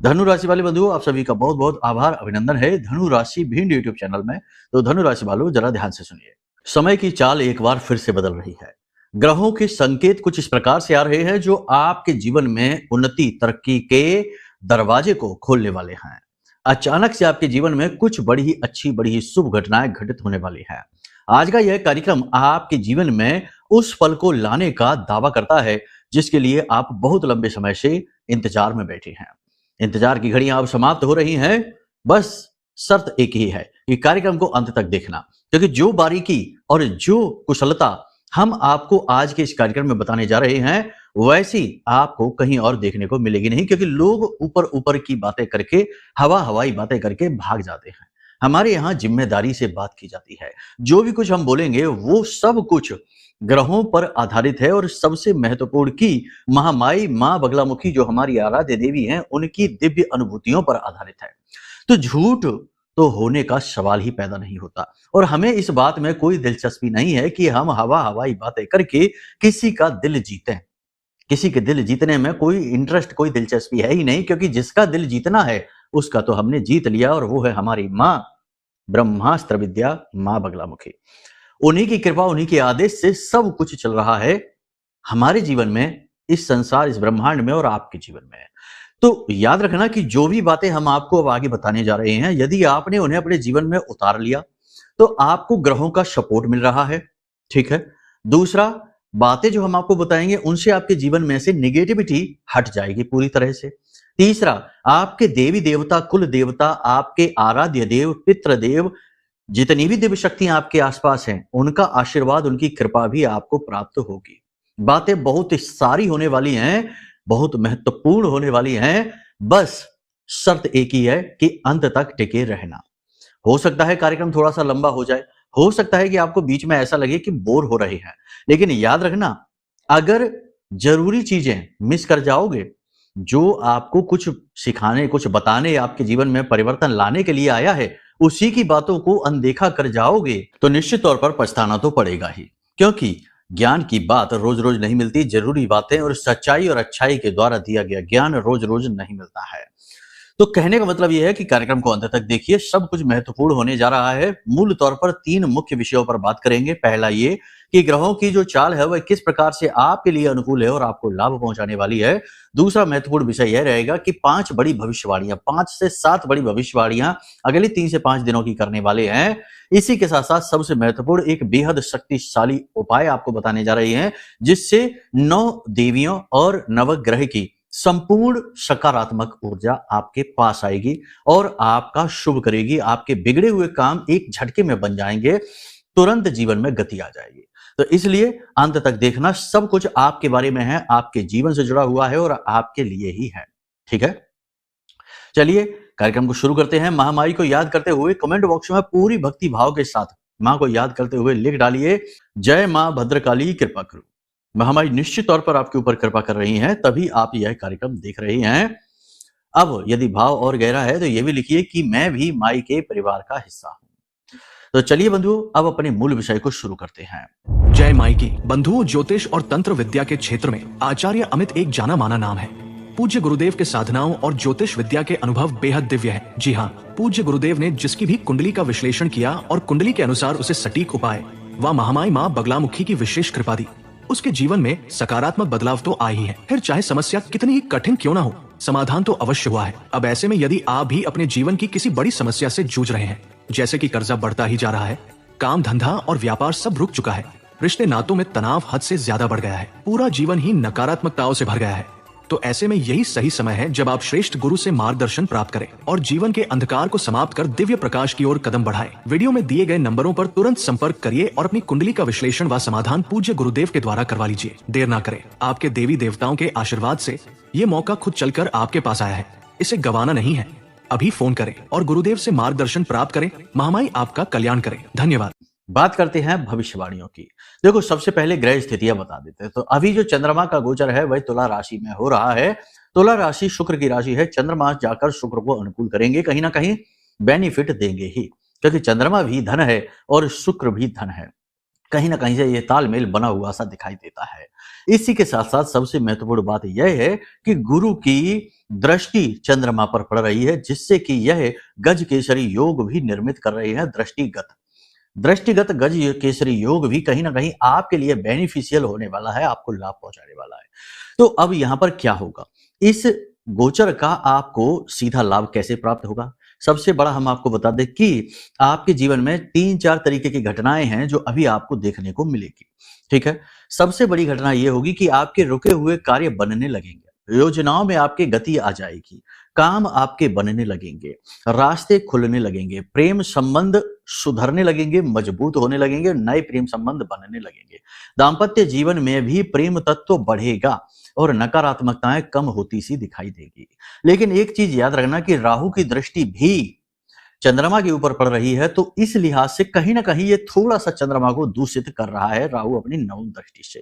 धनु राशि वाले बंधुओं, आप सभी का बहुत बहुत आभार अभिनंदन है धनु राशि भिंड यूट्यूब चैनल में। तो धनु राशि वालों, जरा ध्यान से सुनिए। समय की चाल एक बार फिर से बदल रही है। ग्रहों के संकेत कुछ इस प्रकार से आ रहे हैं जो आपके जीवन में उन्नति तरक्की के दरवाजे को खोलने वाले हैं। अचानक से आपके जीवन में कुछ बड़ी ही अच्छी, बड़ी ही शुभ घटनाएं घटित होने वाली है। आज का यह कार्यक्रम आपके जीवन में उस पल को लाने का दावा करता है जिसके लिए आप बहुत लंबे समय से इंतजार में बैठे हैं। इंतजार की घड़ियां अब समाप्त हो रही हैं। बस शर्त एक ही है कि कार्यक्रम को अंत तक देखना, क्योंकि जो बारीकी और जो कुशलता हम आपको आज के इस कार्यक्रम में बताने जा रहे हैं वैसी आपको कहीं और देखने को मिलेगी नहीं, क्योंकि लोग ऊपर ऊपर की बातें करके, हवाई बातें करके भाग जाते हैं। हमारे यहाँ जिम्मेदारी से बात की जाती है। जो भी कुछ हम बोलेंगे वो सब कुछ ग्रहों पर आधारित है और सबसे महत्वपूर्ण की महामाई मां बगलामुखी जो हमारी आराध्य देवी हैं उनकी दिव्य अनुभूतियों पर आधारित है। तो झूठ तो होने का सवाल ही पैदा नहीं होता और हमें इस बात में कोई दिलचस्पी नहीं है कि हम हवाई बातें करके किसी का दिल जीतें। किसी के दिल जीतने में कोई इंटरेस्ट, कोई दिलचस्पी है ही नहीं, क्योंकि जिसका दिल जीतना है उसका तो हमने जीत लिया और वो है हमारी मां ब्रह्मास्त्र विद्या मां बगलामुखी। उन्हीं की कृपा, उन्हीं के आदेश से सब कुछ चल रहा है हमारे जीवन में, इस संसार, इस ब्रह्मांड में और आपके जीवन में। तो याद रखना कि जो भी बातें हम आपको अब आगे बताने जा रहे हैं, यदि आपने उन्हें अपने जीवन में उतार लिया तो आपको ग्रहों का सपोर्ट मिल रहा है। ठीक है। दूसरा, बातें जो हम आपको बताएंगे उनसे आपके जीवन में से निगेटिविटी हट जाएगी पूरी तरह से। तीसरा, आपके देवी देवता, कुल देवता, आपके आराध्य देव, पितृ देव, जितनी भी दिव्य शक्तियां आपके आसपास हैं, उनका आशीर्वाद, उनकी कृपा भी आपको प्राप्त होगी। बातें बहुत सारी होने वाली हैं, बहुत महत्वपूर्ण होने वाली हैं। बस शर्त एक ही है कि अंत तक टिके रहना। हो सकता है कार्यक्रम थोड़ा सा लंबा हो जाए, हो सकता है कि आपको बीच में ऐसा लगे कि बोर हो रहे हैं, लेकिन याद रखना, अगर जरूरी चीजें मिस कर जाओगे, जो आपको कुछ सिखाने, कुछ बताने, आपके जीवन में परिवर्तन लाने के लिए आया है, उसी की बातों को अनदेखा कर जाओगे तो निश्चित तौर पर पछताना तो पड़ेगा ही, क्योंकि ज्ञान की बात रोज रोज नहीं मिलती। जरूरी बातें और सच्चाई और अच्छाई के द्वारा दिया गया ज्ञान रोज रोज नहीं मिलता है। तो कहने का मतलब यह है कि कार्यक्रम को अंत तक देखिए, सब कुछ महत्वपूर्ण होने जा रहा है। मूल तौर पर 3 मुख्य विषयों पर बात करेंगे। पहला ये कि ग्रहों की जो चाल है वह किस प्रकार से आपके लिए अनुकूल है और आपको लाभ पहुंचाने वाली है। दूसरा महत्वपूर्ण विषय यह रहेगा कि 5 बड़ी भविष्यवाणियां, 5 से 7 बड़ी भविष्यवाणियां अगले 3 से 5 दिनों की करने वाले हैं। इसी के साथ साथ सबसे महत्वपूर्ण एक बेहद शक्तिशाली उपाय आपको बताने जा रहे हैं, जिससे 9 देवियों और नवग्रह की संपूर्ण सकारात्मक ऊर्जा आपके पास आएगी और आपका शुभ करेगी। आपके बिगड़े हुए काम एक झटके में बन जाएंगे, तुरंत जीवन में गति आ जाएगी। तो इसलिए अंत तक देखना, सब कुछ आपके बारे में है, आपके जीवन से जुड़ा हुआ है और आपके लिए ही है। ठीक है, चलिए कार्यक्रम को शुरू करते हैं। महामाई को याद करते हुए कमेंट बॉक्स में पूरी भक्ति भाव के साथ मां को याद करते हुए लिख डालिए, जय मां भद्रकाली कृपा करो। महामाई निश्चित तौर पर आपके ऊपर कृपा कर रही हैं, तभी आप यह कार्यक्रम देख रहे हैं। अब यदि भाव और गहरा है तो यह भी लिखिए कि मैं भी माई के परिवार का हिस्सा हूं। तो चलिए बंधुओं, अब अपने मूल विषय को शुरू करते हैं। जय माई की। बंधुओं, ज्योतिष और तंत्र विद्या के क्षेत्र में आचार्य अमित एक जाना माना नाम है। पूज्य गुरुदेव के साधनाओं और ज्योतिष विद्या के अनुभव बेहद दिव्य है। जी हाँ, पूज्य गुरुदेव ने जिसकी भी कुंडली का विश्लेषण किया और कुंडली के अनुसार उसे सटीक उपाय व महामाई माँ बगलामुखी की विशेष कृपा दी, उसके जीवन में सकारात्मक बदलाव तो आए ही है। फिर चाहे समस्या कितनी ही कठिन क्यों ना हो, समाधान तो अवश्य हुआ है। अब ऐसे में यदि आप भी अपने जीवन की किसी बड़ी समस्या से जूझ रहे हैं, जैसे कि कर्जा बढ़ता ही जा रहा है, काम धंधा और व्यापार सब रुक चुका है, रिश्ते नातों में तनाव हद से ज्यादा बढ़ गया है, पूरा जीवन ही नकारात्मकताओं से भर गया है, तो ऐसे में यही सही समय है जब आप श्रेष्ठ गुरु से मार्गदर्शन प्राप्त करें और जीवन के अंधकार को समाप्त कर दिव्य प्रकाश की ओर कदम बढ़ाएं। वीडियो में दिए गए नंबरों पर तुरंत संपर्क करिए और अपनी कुंडली का विश्लेषण व समाधान पूज्य गुरुदेव के द्वारा करवा लीजिए। देर ना करें, आपके देवी देवताओं के आशीर्वाद से ये मौका खुद चलकर आपके पास आया है, इसे गंवाना नहीं है। अभी फोन करें और गुरुदेव से मार्गदर्शन प्राप्त करें। महामाई आपका कल्याण करें। धन्यवाद। बात करते हैं भविष्यवाणियों की। देखो, सबसे पहले ग्रह स्थितियां बता देते हैं। तो अभी जो चंद्रमा का गोचर है वह तुला राशि में हो रहा है। तुला राशि शुक्र की राशि है। चंद्रमा जाकर शुक्र को अनुकूल करेंगे, कहीं ना कहीं बेनिफिट देंगे ही, क्योंकि चंद्रमा भी धन है और शुक्र भी धन है। कहीं ना कहीं से ये तालमेल बना हुआ सा दिखाई देता है। इसी के साथ साथ सबसे महत्वपूर्ण बात यह है कि गुरु की दृष्टि चंद्रमा पर पड़ रही है, जिससे कि यह गज केसरी योग भी निर्मित कर रही है। दृष्टिगत गज केसरी योग भी कहीं ना कहीं आपके लिए बेनिफिशियल होने वाला है, आपको लाभ पहुंचाने वाला है। तो अब यहां पर क्या होगा, इस गोचर का आपको सीधा लाभ कैसे प्राप्त होगा? सबसे बड़ा हम आपको बता दें कि आपके जीवन में 3-4 तरीके की घटनाएं हैं जो अभी आपको देखने को मिलेगी। ठीक है, सबसे बड़ी घटना यह होगी कि आपके रुके हुए कार्य बनने लगेंगे, योजनाओं में आपकी गति आ जाएगी, काम आपके बनने लगेंगे, रास्ते खुलने लगेंगे, प्रेम संबंध सुधरने लगेंगे, मजबूत होने लगेंगे, नए प्रेम संबंध बनने लगेंगे। दाम्पत्य जीवन में भी प्रेम तत्व बढ़ेगा और नकारात्मकताएं कम होती सी दिखाई देगी। लेकिन एक चीज याद रखना कि राहु की दृष्टि भी चंद्रमा के ऊपर पड़ रही है, तो इस लिहाज से कहीं ना कहीं ये थोड़ा सा चंद्रमा को दूषित कर रहा है, राहु अपनी नवम दृष्टि से।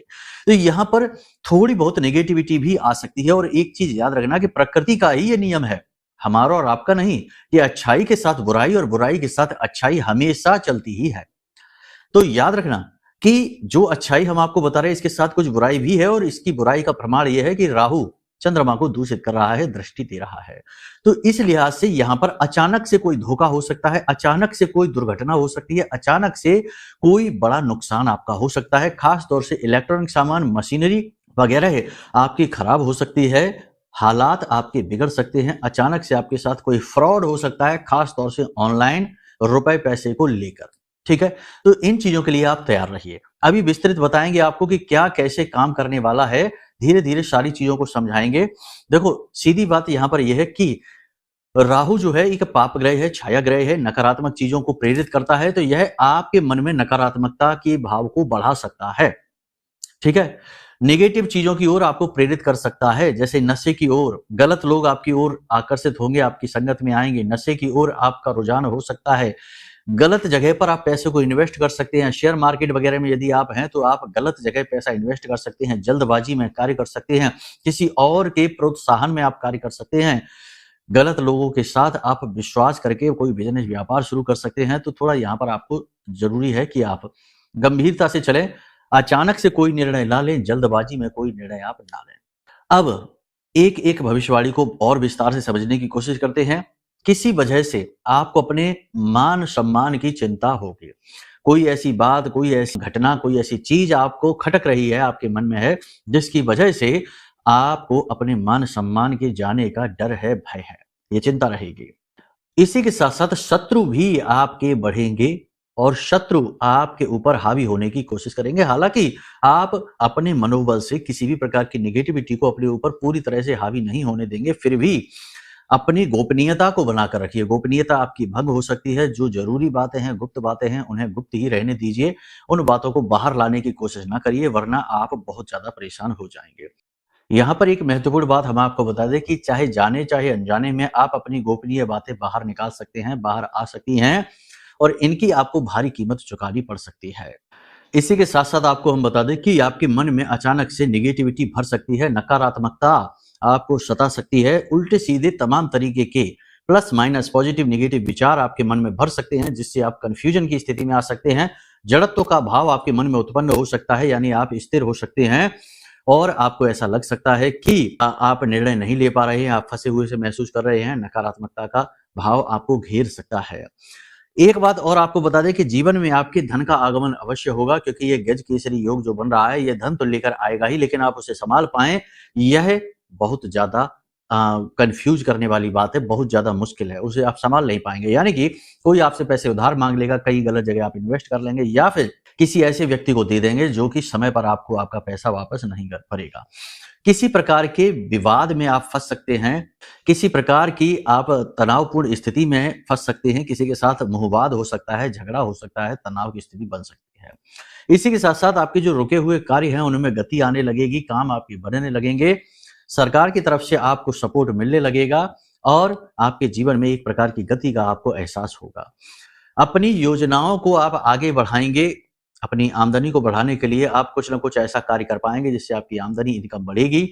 तो यहां पर थोड़ी बहुत नेगेटिविटी भी आ सकती है। और एक चीज याद रखना कि प्रकृति का ही ये नियम है, हमारा और आपका नहीं, कि अच्छाई के साथ बुराई और बुराई के साथ अच्छाई हमेशा चलती ही है। तो याद रखना कि जो अच्छाई हम आपको बता रहे हैं, इसके साथ कुछ बुराई भी है, और इसकी बुराई का प्रमाण यह है कि राहु चंद्रमा को दूषित कर रहा है, दृष्टि दे रहा है। तो इस लिहाज से यहां पर अचानक से कोई धोखा हो सकता है, अचानक से कोई दुर्घटना हो सकती है, अचानक से कोई बड़ा नुकसान आपका हो सकता है। खास तौर से इलेक्ट्रॉनिक सामान, मशीनरी वगैरह है आपकी खराब हो सकती है, हालात आपके बिगड़ सकते हैं, अचानक से आपके साथ कोई फ्रॉड हो सकता है, खास तौर से ऑनलाइन रुपए पैसे को लेकर। ठीक है, तो इन चीजों के लिए आप तैयार रहिए। अभी विस्तृत बताएंगे आपको कि क्या कैसे काम करने वाला है, धीरे धीरे सारी चीजों को समझाएंगे। देखो, सीधी बात यहां पर यह है कि राहु जो है एक पाप ग्रह है, छाया ग्रह है, नकारात्मक चीजों को प्रेरित करता है, तो यह आपके मन में नकारात्मकता के भाव को बढ़ा सकता है। ठीक है, नेगेटिव चीजों की ओर आपको प्रेरित कर सकता है, जैसे नशे की ओर, गलत लोग आपकी ओर आकर्षित होंगे, आपकी संगत में आएंगे, नशे की ओर आपका रुझान हो सकता है, गलत जगह पर आप पैसे को इन्वेस्ट कर सकते हैं, शेयर मार्केट वगैरह में यदि आप हैं तो आप गलत जगह पैसा इन्वेस्ट कर सकते हैं, जल्दबाजी में कार्य कर सकते हैं, किसी और के प्रोत्साहन में आप कार्य कर सकते हैं, गलत लोगों के साथ आप विश्वास करके कोई बिजनेस व्यापार शुरू कर सकते हैं। तो थोड़ा यहाँ पर आपको जरूरी है कि आप गंभीरता से चलें, अचानक से कोई निर्णय ना लें, जल्दबाजी में कोई निर्णय आप ना लें। अब एक एक भविष्यवाणी को और विस्तार से समझने की कोशिश करते हैं। किसी वजह से आपको अपने मान सम्मान की चिंता होगी, कोई ऐसी बात, कोई ऐसी घटना, कोई ऐसी चीज आपको खटक रही है, आपके मन में है, जिसकी वजह से आपको अपने मान सम्मान के जाने का डर है, भय है, ये चिंता रहेगी। इसी के साथ साथ शत्रु भी आपके बढ़ेंगे और शत्रु आपके ऊपर हावी होने की कोशिश करेंगे। हालांकि आप अपने मनोबल से किसी भी प्रकार की नेगेटिविटी को अपने ऊपर पूरी तरह से हावी नहीं होने देंगे, फिर भी अपनी गोपनीयता को बनाकर रखिए। गोपनीयता आपकी भंग हो सकती है, जो जरूरी बातें हैं, गुप्त बातें हैं, उन्हें गुप्त ही रहने दीजिए, उन बातों को बाहर लाने की कोशिश ना करिए, वरना आप बहुत ज्यादा परेशान हो जाएंगे। यहाँ पर एक महत्वपूर्ण बात हम आपको बता दें कि चाहे जाने चाहे अनजाने में आप अपनी गोपनीय बातें बाहर निकाल सकते हैं, बाहर आ सकती हैं, और इनकी आपको भारी कीमत चुकानी पड़ सकती है। इसी के साथ साथ आपको हम बता दें कि आपके मन में अचानक से नेगेटिविटी भर सकती है, नकारात्मकता आपको सता सकती है, उल्टे सीधे तमाम तरीके के प्लस माइनस पॉजिटिव नेगेटिव विचार आपके मन में भर सकते हैं, जिससे आप कंफ्यूजन की स्थिति में आ सकते हैं, जड़त्व का भाव आपके मन में उत्पन्न हो सकता है, यानी आप स्थिर हो सकते हैं और आपको ऐसा लग सकता है कि आप निर्णय नहीं ले पा रहे हैं, आप फंसे हुए से महसूस कर रहे हैं, नकारात्मकता का भाव आपको घेर सकता है। एक बात और आपको बता दें कि जीवन में आपके धन का आगमन अवश्य होगा, क्योंकि ये गज केसरी योग जो बन रहा है, ये धन तो लेकर आएगा ही, लेकिन आप उसे संभाल पाएं, यह बहुत ज्यादा कंफ्यूज करने वाली बात है, बहुत ज्यादा मुश्किल है, उसे आप संभाल नहीं पाएंगे। यानी कि कोई आपसे पैसे उधार मांग लेगा, कई गलत जगह आप इन्वेस्ट कर लेंगे, या फिर किसी ऐसे व्यक्ति को दे देंगे जो कि समय पर आपको आपका पैसा वापस नहीं कर पड़ेगा। किसी प्रकार के विवाद में आप फंस सकते हैं, किसी प्रकार की आप तनावपूर्ण स्थिति में फंस सकते हैं, किसी के साथ मुहवाद हो सकता है, झगड़ा हो सकता है, तनाव की स्थिति बन सकती है। इसी के साथ साथ आपके जो रुके हुए कार्य हैं उनमें गति आने लगेगी, काम आपके बढ़ने लगेंगे, सरकार की तरफ से आपको सपोर्ट मिलने लगेगा और आपके जीवन में एक प्रकार की गति का आपको एहसास होगा। अपनी योजनाओं को आप आगे बढ़ाएंगे, अपनी आमदनी को बढ़ाने के लिए आप कुछ ना कुछ ऐसा कार्य कर पाएंगे जिससे आपकी आमदनी, इनकम बढ़ेगी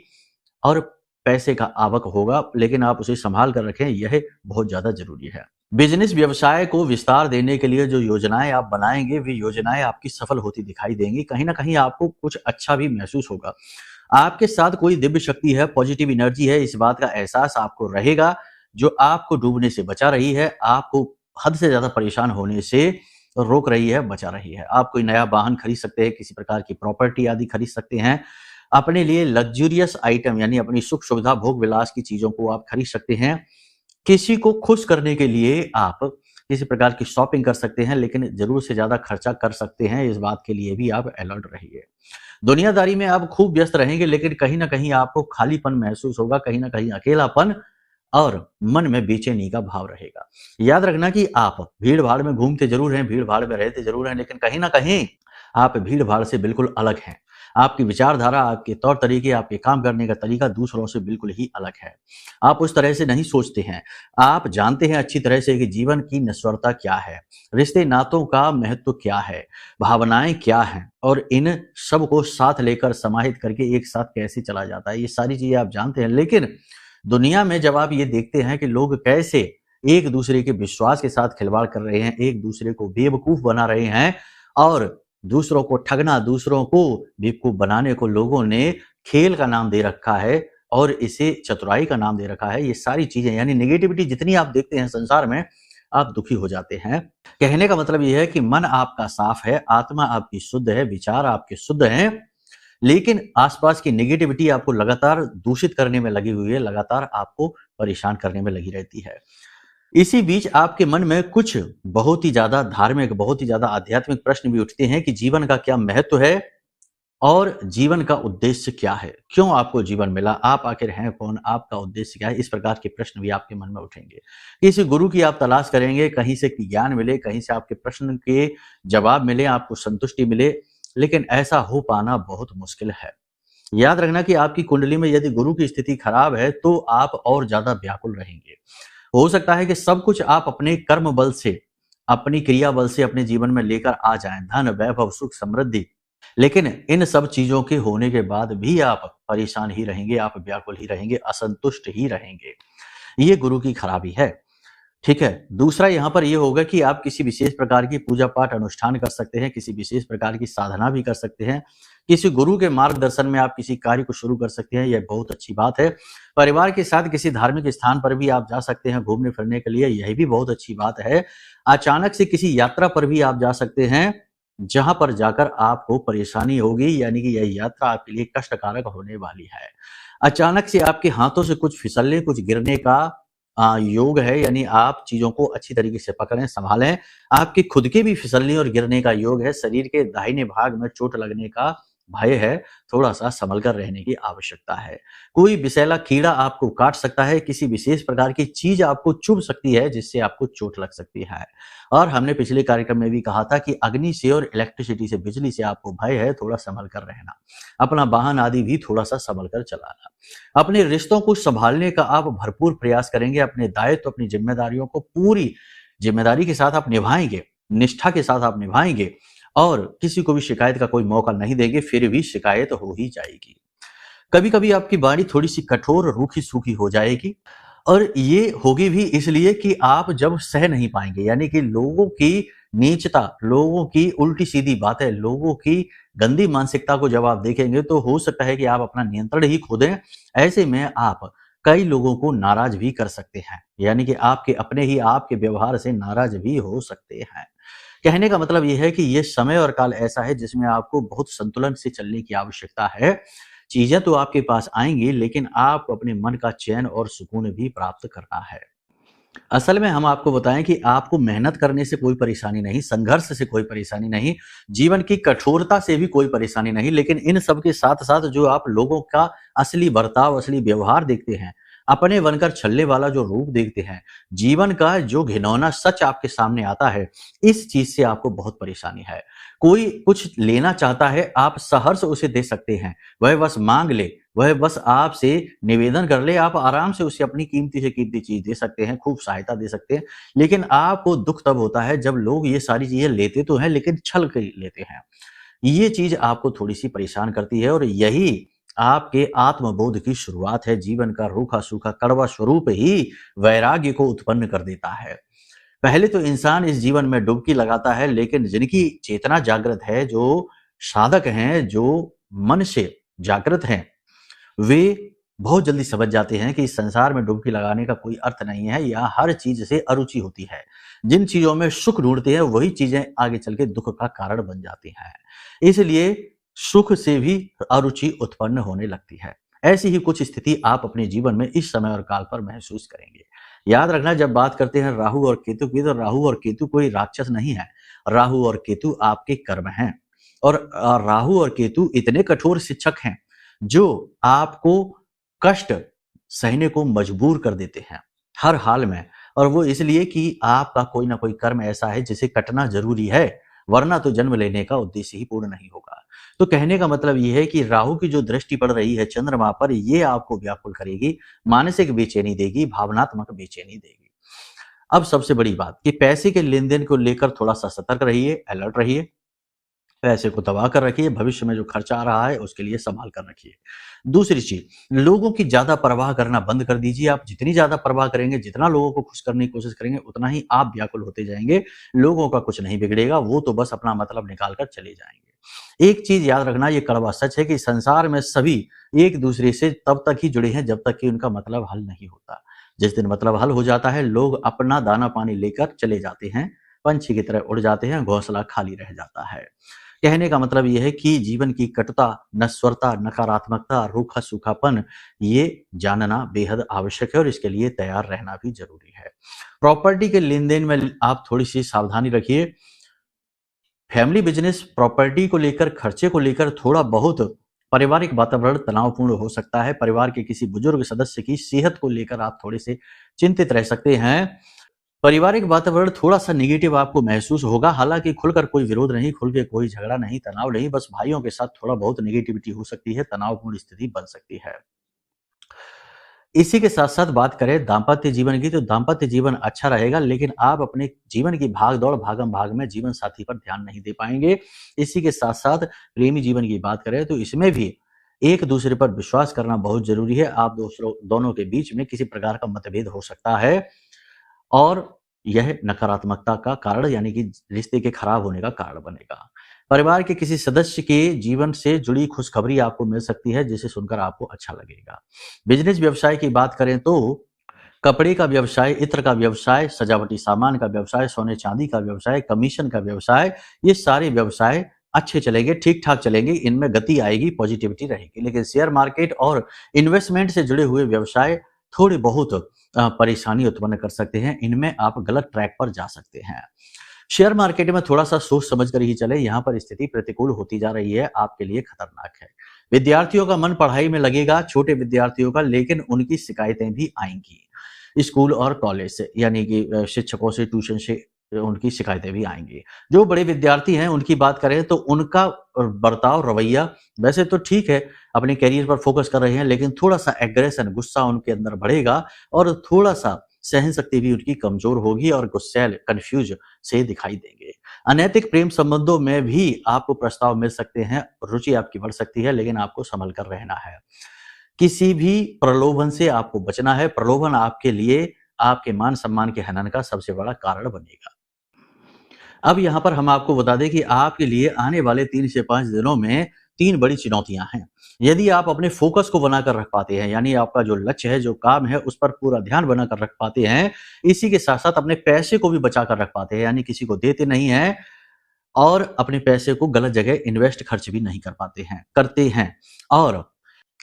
और पैसे का आवक होगा, लेकिन आप उसे संभाल कर रखें, यह बहुत ज्यादा जरूरी है। बिजनेस व्यवसाय को विस्तार देने के लिए जो योजनाएं आप बनाएंगे, वे योजनाएं आपकी सफल होती दिखाई देंगी, कहीं ना कहीं आपको कुछ अच्छा भी महसूस होगा। आपके साथ कोई दिव्य शक्ति है, पॉजिटिव एनर्जी है, इस बात का एहसास आपको रहेगा, जो आपको डूबने से बचा रही है, आपको हद से ज़्यादा परेशान होने से रोक रही है, बचा रही है। आप कोई नया वाहन खरीद सकते हैं, किसी प्रकार की प्रॉपर्टी आदि खरीद सकते हैं। अपने लिए लग्ज़रियस आइटम यानी अपनी सुख-सुविधा, भोग-विलास की चीज़ों को आप खरीद सकते हैं। किसी को खुश करने के लिए आप किसी प्रकार की शॉपिंग कर सकते हैं, लेकिन ज़रूरत से ज़्यादा खर्चा कर सकते हैं, इस बात के लिए भी आप अलर्ट रहिए। दुनियादारी में आप खूब व्यस्त रहेंगे, लेकिन कहीं न कहीं आपको खालीपन महसूस होगा, कहीं न कहीं अकेलापन और मन में बेचैनी का भाव रहेगा। याद रखना कि आप भीड़-भाड़ में घूमते ज़रूर हैं, भीड़-भाड़ में रहते ज़रूर हैं, लेकिन कहीं न कहीं आप भीड़-भाड़ से बिल्कुल अलग हैं। आपकी विचारधारा, आपके तौर-तरीके, आपके काम करने का तरीका दूसरों से बिल्कुल ही अलग है। आप उस तरह से नहीं सोचते हैं। आप जानते हैं अच्छी तरह से कि जीवन की नश्वरता क्या है, रिश्ते-नातों का महत्व क्या है, भावनाएँ क्या हैं और इन सब को साथ लेकर समाहित करके एक साथ कैसे चला जाता है, ये सारी चीज़ें आप जानते हैं। लेकिन दुनिया में जब आप ये देखते हैं कि लोग कैसे एक-दूसरे के विश्वास के साथ खिलवाड़ कर रहे हैं, एक-दूसरे को बेवकूफ़ बना रहे हैं और दूसरों को ठगना, दूसरों को बेवकूफ़ बनाने को लोगों ने खेल का नाम दे रखा है और इसे चतुराई का नाम दे रखा है। ये सारी चीज़ें यानी नेगेटिविटी जितनी आप देखते हैं संसार में, आप दुखी हो जाते हैं। कहने का मतलब ये है कि मन आपका साफ है, आत्मा आपकी शुद्ध है, विचार आपके शुद्ध हैं, लेकिन आसपास की नेगेटिविटी आपको लगातार दूषित करने में लगी हुई है, लगातार आपको परेशान करने में लगी रहती है। इसी बीच आपके मन में कुछ बहुत ही ज़्यादा धार्मिक, बहुत ही ज़्यादा आध्यात्मिक प्रश्न भी उठते हैं कि जीवन का क्या महत्व है और जीवन का उद्देश्य क्या है? क्यों आपको जीवन मिला? आप आखिर हैं कौन? आपका उद्देश्य क्या है? इस प्रकार के प्रश्न भी आपके मन में उठेंगे। किसी गुरु की आप तलाश करेंगे, कहीं से ज्ञान मिले, कहीं से आपके प्रश्न के जवाब मिले, आपको संतुष्टि मिले, लेकिन ऐसा हो पाना बहुत मुश्किल है। याद रखना कि आपकी कुंडली में यदि गुरु की स्थिति खराब है, तो आप और ज़्यादा व्याकुल रहेंगे। हो सकता है कि सब कुछ आप अपने कर्म बल से, अपनी क्रिया बल से अपने जीवन में लेकर आ जाएँ, धन, वैभव, सुख, समृद्धि। लेकिन इन सब चीज़ों के होने के बाद भी आप परेशान ही रहेंगे, आप व्याकुल ही रहेंगे, असंतुष्ट ही रहेंगे। ये गुरु की खराबी है। ठीक है। दूसरा यहाँ पर ये होगा कि आप किसी विशेष प्रकार की पूजा-पाठ अनुष्ठान कर सकते हैं, किसी विशेष प्रकार की साधना भी कर सकते हैं। किसी गुरु के मार्गदर्शन में आप किसी कार्य को शुरू कर सकते हैं, यह बहुत अच्छी बात है। परिवार के साथ किसी धार्मिक स्थान पर भी आप जा सकते हैं घूमने-फिरने के लिए, यह भी बहुत अच्छी बात है। अचानक से किसी यात्रा पर भी आप जा सकते हैं, जहाँ पर जाकर आपको परेशानी होगी, यानी कि यह यात्रा आपके लिए कष्टकारक होने वाली है। अचानक से आपके हाथों से कुछ फिसलने, कुछ गिरने का योग है, यानी आप चीज़ों को अच्छी तरीके से पकड़ें, सँभालें। आपके खुद के भी फिसलने और गिरने का योग है, शरीर के दाहिने भाग में चोट लगने का भय है, थोड़ा-सा सँभल कर रहने की आवश्यकता है। कोई विषैला कीड़ा आपको काट सकता है, किसी विशेष प्रकार की चीज़ आपको चुभ सकती है, जिससे आपको चोट लग सकती है। और हमने पिछले कार्यक्रम में भी कहा था कि अग्नि से और इलेक्ट्रिसिटी से, बिजली से आपको भय है, थोड़ा सँभल कर रहना। अपना वाहन आदि भी थोड़ा-सा सँभल कर चलाना। अपने रिश्तों को सँभालने का आप भरपूर प्रयास करेंगे, अपने दायित्व, अपनी ज़िम्मेदारियों को पूरी ज़िम्मेदारी के साथ आप निभाएँगे, निष्ठा के साथ आप निभाएँगे और किसी को भी शिकायत का कोई मौका नहीं देंगे, फिर भी शिकायत हो ही जाएगी। कभी-कभी आपकी वाणी थोड़ी-सी कठोर, रूखी-सूखी हो जाएगी और ये होगी भी इसलिए कि आप जब सह नहीं पाएँगे, यानी कि लोगों की नीचता, लोगों की उल्टी-सीधी बातें, लोगों की गंदी मानसिकता को जब आप देखेंगे, तो हो सकता है कि आप अपना नियंत्रण ही खो दें। ऐसे में आप कई लोगों को नाराज़ भी कर सकते हैं, यानी कि आपके अपने ही आपके व्यवहार से नाराज़ भी हो सकते हैं। कहने का मतलब ये है कि ये समय और काल ऐसा है जिसमें आपको बहुत संतुलन से चलने की आवश्यकता है। चीज़ें तो आपके पास आएँगी, लेकिन आपको अपने मन का चैन और सुकून भी प्राप्त करना है। असल में हम आपको बताएँ कि आपको मेहनत करने से कोई परेशानी नहीं, संघर्ष से कोई परेशानी नहीं, जीवन की कठोरता से भी कोई परेशानी नहीं, लेकिन इन सब के साथ-साथ जो आप लोगों का असली बर्ताव, असली व्यवहार देखते हैं, अपने बनकर छलने वाला जो रूप देखते हैं, जीवन का जो घिनौना सच आपके सामने आता है, इस चीज़ से आपको बहुत परेशानी है। कोई कुछ लेना चाहता है, आप सहर्ष उसे दे सकते हैं, वह बस माँग ले, वह बस आपसे निवेदन कर ले, आप आराम से उसे अपनी कीमती से कीमती चीज़ दे सकते हैं, खूब सहायता दे सकते हैं। लेकिन आपको दुःख तब होता है जब लोग ये सारी चीज़ें लेते तो हैं, लेकिन छल के लेते हैं। ये चीज़ आपको थोड़ी-सी परेशान करती है और यही आपके आत्मबोध की शुरुआत है। जीवन का रूखा-सूखा कड़वा स्वरूप ही वैराग्य को उत्पन्न कर देता है। पहले तो इंसान इस जीवन में डुबकी लगाता है, लेकिन जिनकी चेतना जागृत है, जो साधक हैं, जो मन से जागृत हैं, वे बहुत जल्दी समझ जाते हैं कि इस संसार में डुबकी लगाने का कोई अर्थ नहीं है, यहाँ हर चीज से अरुचि होती है। जिन चीजों में सुख ढूंढते हैं वही चीजें आगे चल के दुख का कारण बन जाती हैं। इसलिए सुख से भी अरुचि उत्पन्न होने लगती है। ऐसी ही कुछ स्थिति आप अपने जीवन में इस समय और काल पर महसूस करेंगे। याद रखना, जब बात करते हैं राहु और केतु की, तो राहु और केतु कोई राक्षस नहीं है। राहु और केतु आपके कर्म हैं, और राहु और केतु इतने कठोर शिक्षक हैं जो आपको कष्ट सहने को मजबूर कर देते हैं हर हाल में। और वो इसलिए कि आपका कोई ना कोई कर्म ऐसा है जिसे कटना जरूरी है, वरना तो जन्म लेने का उद्देश्य ही पूर्ण नहीं होगा। तो कहने का मतलब ये है कि राहु की जो दृष्टि पड़ रही है चंद्रमा पर, ये आपको व्याकुल करेगी, मानसिक बेचैनी देगी, भावनात्मक बेचैनी देगी। अब सबसे बड़ी बात कि पैसे के लेन देन को लेकर थोड़ा सा सतर्क रहिए, अलर्ट रहिए। पैसे को दबा कर रखिए, भविष्य में जो खर्चा आ रहा है उसके लिए संभाल कर रखिए। दूसरी चीज, लोगों की ज्यादा परवाह करना बंद कर दीजिए। आप जितनी ज्यादा परवाह करेंगे, जितना लोगों को खुश करने की कोशिश करेंगे, उतना ही आप व्याकुल होते जाएंगे। लोगों का कुछ नहीं बिगड़ेगा, वो तो बस अपना मतलब निकाल कर चले जाएंगे। एक चीज याद रखना, ये कड़वा सच है कि संसार में सभी एक दूसरे से तब तक ही जुड़े हैं जब तक कि उनका मतलब हल नहीं होता। जिस दिन मतलब हल हो जाता है, लोग अपना दाना पानी लेकर चले जाते हैं, पंछी की तरह उड़ जाते हैं, घोंसला खाली रह जाता है। कहने का मतलब यह है कि जीवन की कटुता, नश्वरता, नकारात्मकता, रूखा सूखापन, ये जानना बेहद आवश्यक है और इसके लिए तैयार रहना भी जरूरी है। प्रॉपर्टी के लेन देन में आप थोड़ी सी सावधानी रखिए। फैमिली बिजनेस, प्रॉपर्टी को लेकर, खर्चे को लेकर थोड़ा बहुत पारिवारिक वातावरण तनावपूर्ण हो सकता है। परिवार के किसी बुजुर्ग सदस्य की सेहत को लेकर आप थोड़े से चिंतित रह सकते हैं। पारिवारिक वातावरण थोड़ा सा नेगेटिव आपको महसूस होगा। हालांकि खुलकर कोई विरोध नहीं, खुल के कोई झगड़ा नहीं, तनाव नहीं, बस भाइयों के साथ थोड़ा बहुत नेगेटिविटी हो सकती है, तनावपूर्ण स्थिति बन सकती है। इसी के साथ साथ बात करें दाम्पत्य जीवन की, तो दाम्पत्य जीवन अच्छा रहेगा, लेकिन आप अपने जीवन की भाग दौड़, भागम भाग में जीवन साथी पर ध्यान नहीं दे पाएंगे। इसी के साथ साथ प्रेमी जीवन की बात करें तो इसमें भी एक दूसरे पर विश्वास करना बहुत जरूरी है। आप दोनों के बीच में किसी प्रकार का मतभेद हो सकता है और यह नकारात्मकता का कारण, यानी कि रिश्ते के खराब होने का कारण बनेगा। परिवार के किसी सदस्य के जीवन से जुड़ी खुशखबरी आपको मिल सकती है, जिसे सुनकर आपको अच्छा लगेगा। बिजनेस व्यवसाय की बात करें तो कपड़े का व्यवसाय, इत्र का व्यवसाय, सजावटी सामान का व्यवसाय, सोने चांदी का व्यवसाय, कमीशन का व्यवसाय, ये सारे व्यवसाय अच्छे चलेंगे, ठीक ठाक चलेंगे, इनमें गति आएगी, पॉजिटिविटी रहेगी। लेकिन शेयर मार्केट और इन्वेस्टमेंट से जुड़े हुए व्यवसाय थोड़े बहुत परेशानी उत्पन्न कर सकते हैं, इनमें आप गलत ट्रैक पर जा सकते हैं। शेयर मार्केट में थोड़ा सा सोच समझ कर ही चले, यहाँ पर स्थिति प्रतिकूल होती जा रही है, आपके लिए खतरनाक है। विद्यार्थियों का मन पढ़ाई में लगेगा, छोटे विद्यार्थियों का, लेकिन उनकी शिकायतें भी आएंगी स्कूल और कॉलेज से, यानी कि शिक्षकों से, ट्यूशन से उनकी शिकायतें भी आएंगी। जो बड़े विद्यार्थी हैं उनकी बात करें तो उनका बर्ताव, रवैया वैसे तो ठीक है, अपने कैरियर पर फोकस कर रहे हैं, लेकिन थोड़ा सा एग्रेशन, गुस्सा उनके अंदर बढ़ेगा और थोड़ा सा सहन शक्ति भी उनकी कमजोर होगी और गुस्सैल, कंफ्यूज से दिखाई देंगे। अनैतिक प्रेम संबंधों में भी आपको प्रस्ताव मिल सकते हैं, रुचि आपकी बढ़ सकती है, लेकिन आपको संभल कर रहना है। किसी भी प्रलोभन से आपको बचना है। प्रलोभन आपके लिए आपके मान सम्मान के हनन का सबसे बड़ा कारण बनेगा। अब यहाँ पर हम आपको बता दें कि आपके लिए आने वाले 3 से 5 दिनों में 3 बड़ी चुनौतियां हैं। यदि आप अपने फोकस को बनाकर रख पाते हैं, यानी आपका जो लक्ष्य है, जो काम है, उस पर पूरा ध्यान बनाकर रख पाते हैं, इसी के साथ साथ अपने पैसे को भी बचा कर रख पाते हैं, यानी किसी को देते नहीं हैं और अपने पैसे को गलत जगह इन्वेस्ट, खर्च भी नहीं करते हैं और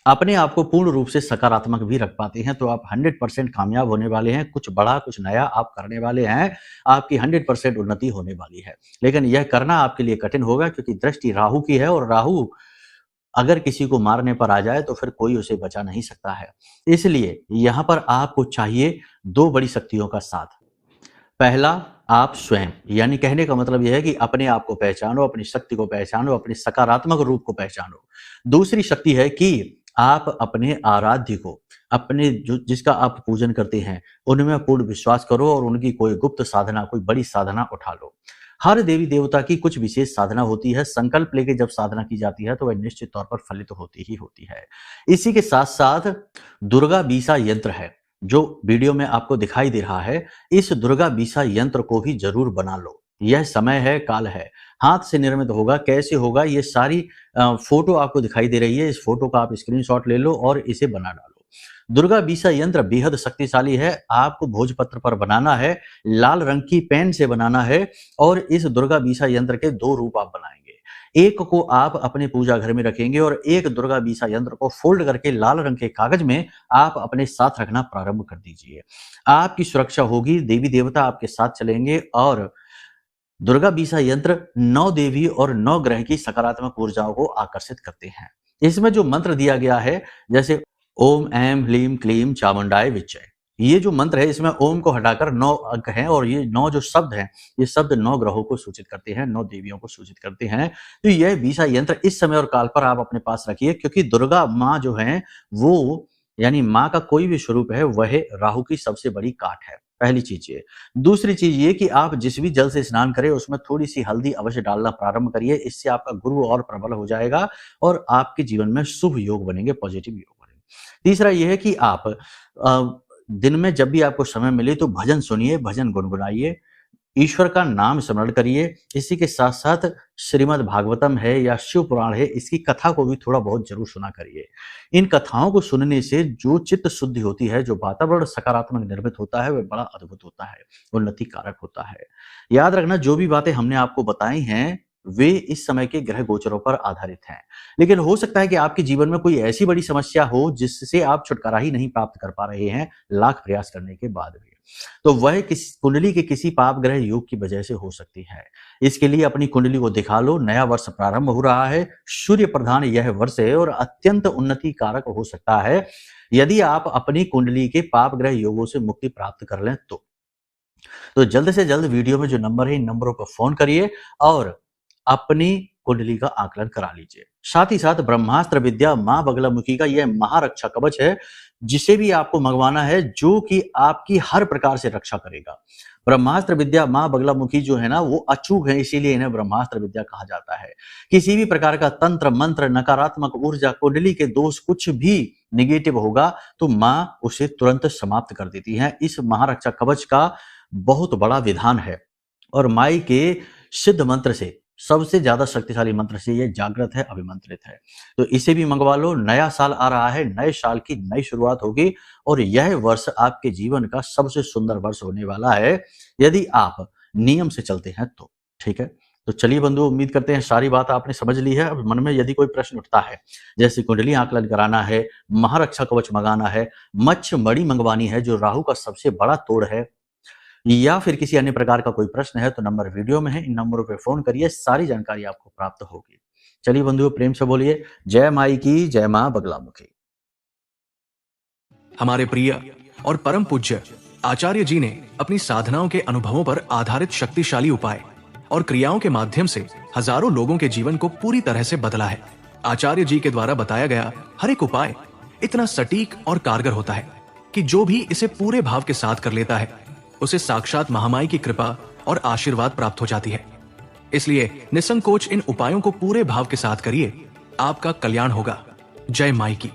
अपने आप को पूर्ण रूप से सकारात्मक भी रख पाते हैं, तो आप 100% कामयाब होने वाले हैं। कुछ बड़ा, कुछ नया आप करने वाले हैं, आपकी 100% उन्नति होने वाली है। लेकिन यह करना आपके लिए कठिन होगा, क्योंकि दृष्टि राहु की है और राहु अगर किसी को मारने पर आ जाए तो फिर कोई उसे बचा नहीं सकता है। इसलिए यहाँ पर आपको चाहिए 2 बड़ी शक्तियों का साथ। पहला, आप स्वयं, यानी कहने का मतलब यह है कि अपने आप को पहचानो, अपनी शक्ति को पहचानो, अपने सकारात्मक रूप को पहचानो। दूसरी शक्ति है कि आप अपने आराध्य को, अपने जिसका आप पूजन करते हैं, उनमें पूर्ण विश्वास करो और उनकी कोई गुप्त साधना, कोई बड़ी साधना उठा लो। हर देवी देवता की कुछ विशेष साधना होती है। संकल्प लेके जब साधना की जाती है तो वह निश्चित तौर पर फलित होती ही होती है। इसी के साथ साथ दुर्गा बीसा यंत्र है, जो वीडियो में आपको दिखाई दे रहा है, इस दुर्गा बीसा यंत्र को भी जरूर बना लो। यह समय है, काल है। हाथ से निर्मित होगा, कैसे होगा, ये सारी फोटो आपको दिखाई दे रही है। इस फोटो का आप स्क्रीनशॉट ले लो और इसे बना डालो। दुर्गा बीसा यंत्र बेहद शक्तिशाली है। आपको भोजपत्र पर बनाना है, लाल रंग की पेन से बनाना है और इस दुर्गा बीसा यंत्र के 2 रूप आप बनाएंगे। एक को आप अपने पूजा घर में रखेंगे और एक दुर्गा बीसा यंत्र को फोल्ड करके लाल रंग के कागज में आप अपने साथ रखना प्रारंभ कर दीजिए। आपकी सुरक्षा होगी, देवी देवता आपके साथ चलेंगे और दुर्गा बीसा यंत्र 9 देवी और 9 ग्रह की सकारात्मक ऊर्जाओं को आकर्षित करते हैं। इसमें जो मंत्र दिया गया है, जैसे ओम ऐम ह्लीम क्लीम चामुंडाय विच्चय, ये जो मंत्र है इसमें ओम को हटाकर 9 अंक हैं और ये 9 जो शब्द हैं, ये शब्द 9 ग्रहों को सूचित करते हैं, 9 देवियों को सूचित करते हैं। तो यह बीसा यंत्र इस समय और काल पर आप अपने पास रखिए, क्योंकि दुर्गा माँ जो है वो, यानी माँ का कोई भी स्वरूप है, वह राहु की सबसे बड़ी काट है। पहली चीज ये। दूसरी चीज ये कि आप जिस भी जल से स्नान करें उसमें थोड़ी सी हल्दी अवश्य डालना प्रारंभ करिए। इससे आपका गुरु और प्रबल हो जाएगा और आपके जीवन में शुभ योग बनेंगे, पॉजिटिव योग बनेंगे। तीसरा यह है कि आप दिन में जब भी आपको समय मिले तो भजन सुनिए, भजन गुनगुनाइए, ईश्वर का नाम स्मरण करिए। इसी के साथ साथ श्रीमद् भागवतम है या शिव पुराण है, इसकी कथा को भी थोड़ा बहुत जरूर सुना करिए। इन कथाओं को सुनने से जो चित्त शुद्धि होती है, जो वातावरण सकारात्मक निर्मित होता है, वह बड़ा अद्भुत होता है, उन्नति कारक होता है। याद रखना, जो भी बातें हमने आपको बताई हैं वे इस समय के ग्रह गोचरों पर आधारित हैं, लेकिन हो सकता है कि आपके जीवन में कोई ऐसी बड़ी समस्या हो जिससे आप छुटकारा ही नहीं प्राप्त कर पा रहे हैं लाख प्रयास करने के बाद भी। तो वह कुंडली के किसी पाप ग्रह योग की वजह से हो सकती है। इसके लिए अपनी कुंडली को दिखा लो। नया वर्ष प्रारंभ हो रहा है, सूर्य प्रधान यह वर्ष है और अत्यंत उन्नति कारक हो सकता है यदि आप अपनी कुंडली के पाप ग्रह योगों से मुक्ति प्राप्त कर लें तो जल्द से जल्द वीडियो में जो नंबर है इन नंबरों पर फोन करिए और अपनी कुंडली का आकलन करा लीजिए। साथ ही साथ ब्रह्मास्त्र विद्या मां बगलामुखी का यह महारक्षा कवच है, जिसे भी आपको मंगवाना है, जो कि आपकी हर प्रकार से रक्षा करेगा। ब्रह्मास्त्र विद्या मां बगलामुखी जो है ना, वो अचूक है, इसीलिए इन्हें ब्रह्मास्त्र विद्या कहा जाता है। किसी भी प्रकार का तंत्र मंत्र, नकारात्मक ऊर्जा, कुंडली के दोष कुछ भी निगेटिव होगा तो मां उसे तुरंत समाप्त कर देती है। इस महारक्षा कवच का बहुत बड़ा विधान है और माई के सिद्ध मंत्र से, सबसे ज्यादा शक्तिशाली मंत्र से यह जागृत है, अभिमंत्रित है। तो इसे भी मंगवा लो। नया साल आ रहा है, नए साल की नई शुरुआत होगी और यह वर्ष आपके जीवन का सबसे सुंदर वर्ष होने वाला है यदि आप नियम से चलते हैं तो। ठीक है, तो चलिए बंधु, उम्मीद करते हैं सारी बात आपने समझ ली है। अब मन में यदि कोई प्रश्न उठता है, जैसे कुंडली आकलन कराना है, महारक्षा कवच मंगाना है, मच्छ मणि मंगवानी है जो राहु का सबसे बड़ा तोड़ है, या फिर किसी अन्य प्रकार का कोई प्रश्न है, तो नंबर वीडियो में है, इन नंबरों पे फोन करिए, सारी जानकारी आपको प्राप्त होगी। चलिए बंधुओं, प्रेम से बोलिए जय माई की, जय मां बगलामुखी। हमारे प्रिय और परम पूज्य आचार्य जी ने अपनी साधनाओं के अनुभवों पर आधारित शक्तिशाली उपाय और क्रियाओं के माध्यम से हजारों लोगों के जीवन को पूरी तरह से बदला है। आचार्य जी के द्वारा बताया गया हर एक उपाय इतना सटीक और कारगर होता है कि जो भी इसे पूरे भाव के साथ कर लेता है उसे साक्षात महामाई की कृपा और आशीर्वाद प्राप्त हो जाती है। इसलिए निसंकोच इन उपायों को पूरे भाव के साथ करिए, आपका कल्याण होगा। जय माई की।